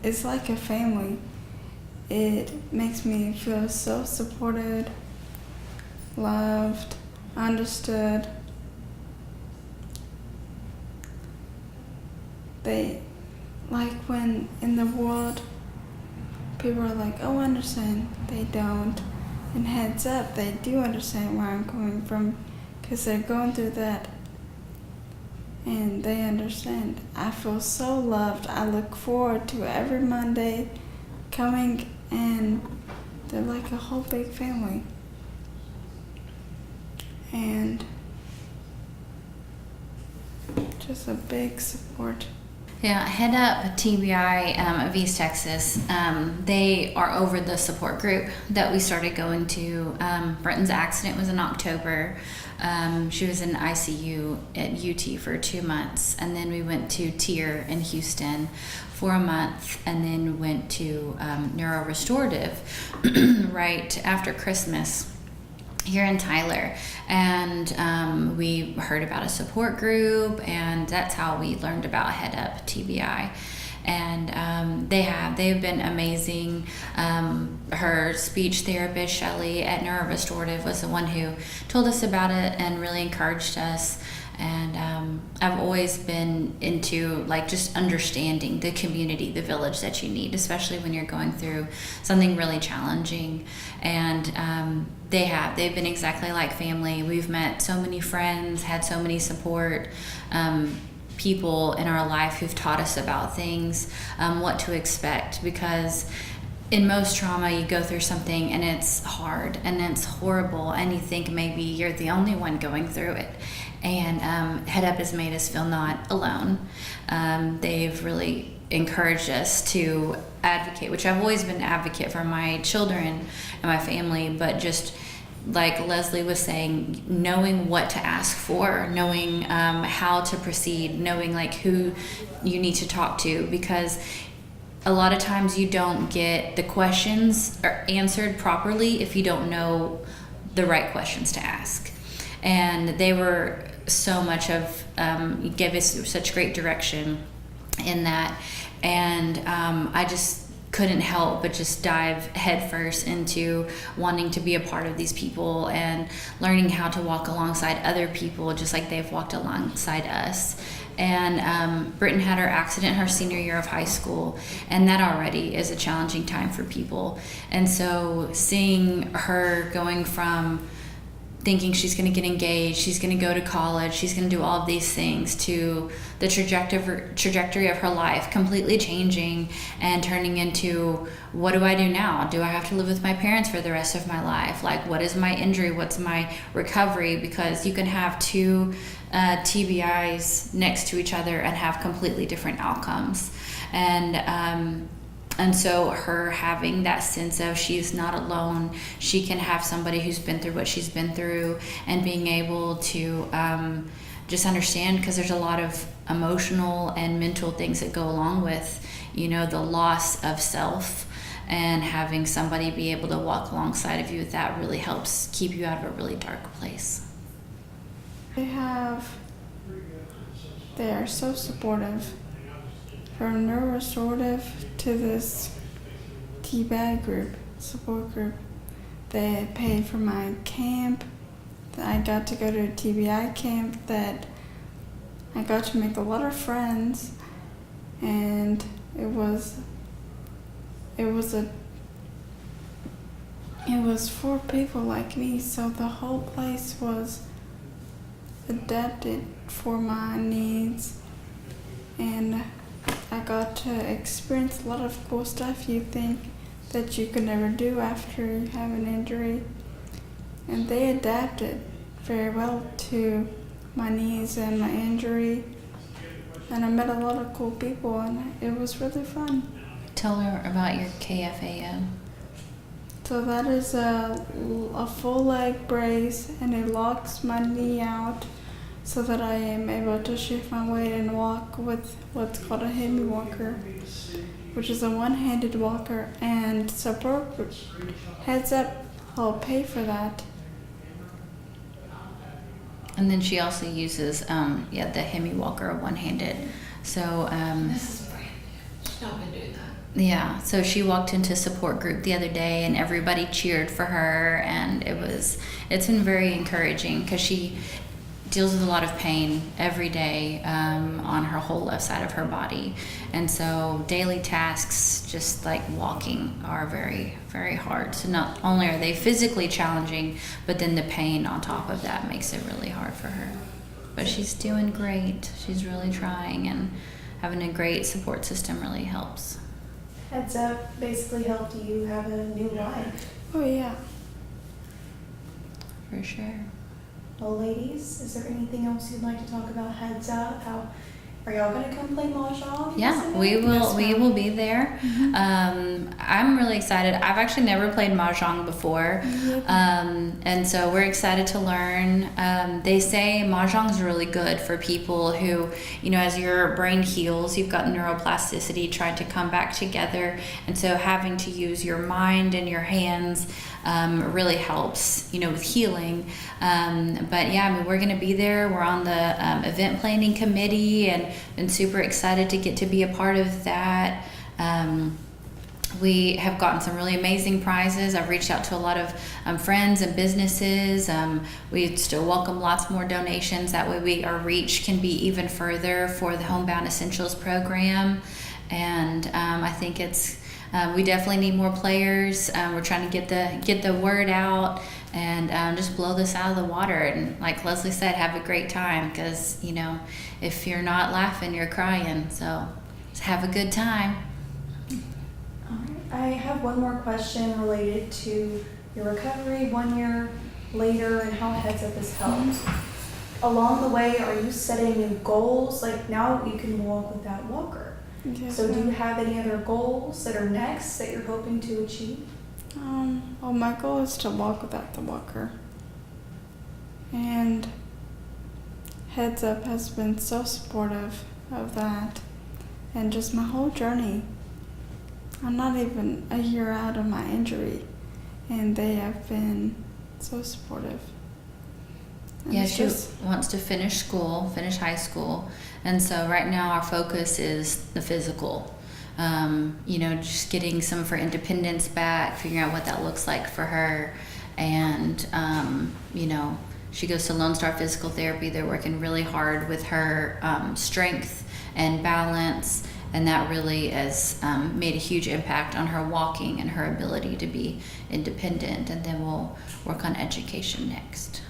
it's like a family. It makes me feel so supported, loved, understood. They, like when in the world, people are like, oh, I understand. They don't. And heads up, they do understand where I'm coming from because they're going through that. And they understand. I feel so loved. I look forward to every Monday coming, and they're like a whole big family. And just a big support. Yeah, HeadUp TBI of East Texas, they are over the support group that we started going to. Brenton's accident was in October. She was in ICU at UT for 2 months, and then we went to TIER in Houston for a month, and then went to neurorestorative right after Christmas here in Tyler, and we heard about a support group, and that's how we learned about HeadUp TBI. And they've been amazing. Her speech therapist Shelly at neurorestorative was the one who told us about it and really encouraged us. And I've always been into like just understanding the community, the village that you need, especially when you're going through something really challenging. And they've been exactly like family. We've met so many friends, had so many support people in our life who've taught us about things, what to expect, because in most trauma you go through something and it's hard and it's horrible and you think maybe you're the only one going through it. And HeadUp has made us feel not alone. They've really encouraged us to advocate, which I've always been an advocate for my children and my family, but just like Leslie was saying, knowing what to ask for, knowing how to proceed, knowing like who you need to talk to, because a lot of times you don't get the questions answered properly if you don't know the right questions to ask. And they were so much of, gave us such great direction in that. And I just couldn't help but just dive headfirst into wanting to be a part of these people and learning how to walk alongside other people just like they've walked alongside us. And Britton had her accident her senior year of high school, and that already is a challenging time for people. And so seeing her going from thinking she's going to get engaged, she's going to go to college, she's going to do all of these things, to the trajectory of her life completely changing and turning into, what do I do now? Do I have to live with my parents for the rest of my life? Like, what is my injury? What's my recovery? Because you can have two TBIs next to each other and have completely different outcomes. And so her having that sense of she's not alone, she can have somebody who's been through what she's been through, and being able to just understand, because there's a lot of emotional and mental things that go along with, the loss of self, and having somebody be able to walk alongside of you with that really helps keep you out of a really dark place. They are so supportive. From neurorestorative to this TBI group, support group. They paid for my camp. I got to go to a TBI camp that I got to make a lot of friends, and it was for people like me, so the whole place was adapted for my needs, and I got to experience a lot of cool stuff you think that you could never do after you have an injury. And they adapted very well to my needs and my injury. And I met a lot of cool people, and it was really fun. Tell her about your KFAO. So that is a full leg brace, and it locks my knee out so that I am able to shift my weight and walk with what's called a hemi walker, which is a one-handed walker, and support Heads Up will pay for that. And then she also uses the hemi walker one-handed. So She's not been doing that. Yeah, so she walked into support group the other day and everybody cheered for her, and it's been very encouraging because she deals with a lot of pain every day on her whole left side of her body. And so daily tasks, just like walking, are very, very hard. So not only are they physically challenging, but then the pain on top of that makes it really hard for her. But she's doing great. She's really trying, and having a great support system really helps. Heads Up basically helped you have a new life. Oh yeah. For sure. Well, ladies, is there anything else you'd like to talk about Heads Up? How are y'all gonna come play Mahjong? Yeah, we will. Yes, We ma'am. will be there. I'm really excited. I've actually never played mahjong before, and so we're excited to learn. They say mahjong is really good for people who, as your brain heals, you've got neuroplasticity trying to come back together, and so having to use your mind and your hands really helps, with healing. But yeah, we're going to be there. We're on the event planning committee, and been super excited to get to be a part of that. We have gotten some really amazing prizes. I've reached out to a lot of friends and businesses. We still welcome lots more donations. That way our reach can be even further for the Homebound Essentials program. And I think we definitely need more players. We're trying to get the word out and just blow this out of the water. And like Leslie said, have a great time, because if you're not laughing, you're crying. So just have a good time. All right. I have one more question related to your recovery 1 year later and how Heads Up has helped. Along the way, are you setting new goals? Like now you can walk with that walker. Yes, So do you ma'am. have any other goals that are next that you're hoping to achieve? Well, my goal is to walk without the walker. And Heads Up has been so supportive of that. And just my whole journey. I'm not even a year out of my injury, and they have been so supportive. And Yeah, it's she just- wants to finish high school. And so right now our focus is the physical. Just getting some of her independence back, figuring out what that looks like for her. And, she goes to Lone Star Physical Therapy. They're working really hard with her strength and balance. And that really has made a huge impact on her walking and her ability to be independent. And then we'll work on education next.